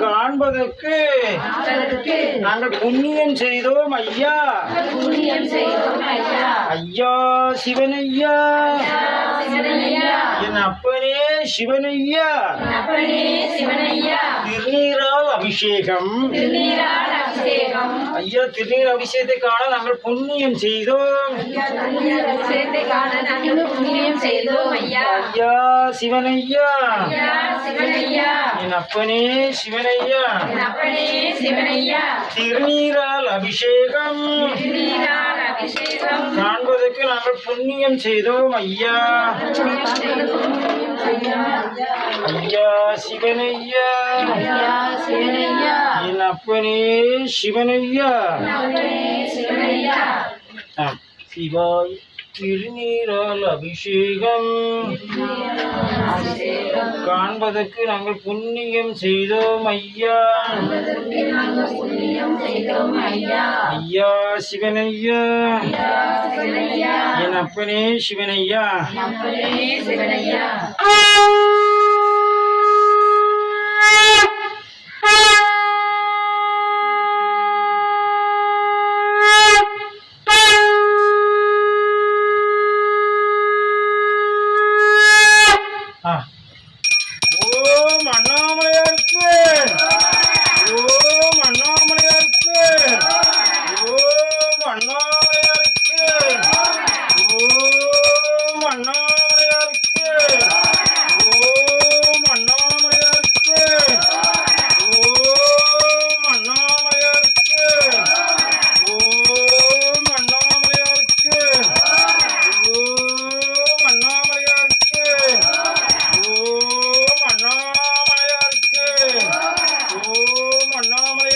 காண்பதற்கு நாங்கள் புண்ணியம் செய்தோம் ஐயா. ஐயா சிவனையா, என் அப்பனே சிவனையா, திருநீரால் அபிஷேகம். ஐயா திருநீர் அபிஷேகத்தை காண நாங்கள் புண்ணியம் செய்தோம். ஐயா சிவனையா, என் அப்பனே சிவனையா, திருநீரால் அபிஷேகம் காண்பதற்கு நாங்கள் புண்ணியம் செய்தோம் ஐயா. ஐயா சிவனையா, என் அப்பனே சிவனையா. சிவாய் திருநீரால் அபிஷேகம் காண்பதற்கு நாங்கள் புண்ணியம் செய்தோம் ஐயா. ஐயா சிவனையா, என் அப்பனே சிவனையா. ஓம் அண்ணாமலையாருக்கு, ஓம் அண்ணாமலையாருக்கு, ஓம் அண்ணாமலையாருக்கு, ஓம் அண்ணாமலையாருக்கு, ஓம் அண்ணாமலையாருக்கு, ஓம் அண்ணாமலையாருக்கு, ஓம் அண்ணாமலையாருக்கு, ஓம் அண்ணாமலையாருக்கு, ஓம் அண்ணாமலையாருக்கு, ஓம் அண்ணாமலையாருக்கு.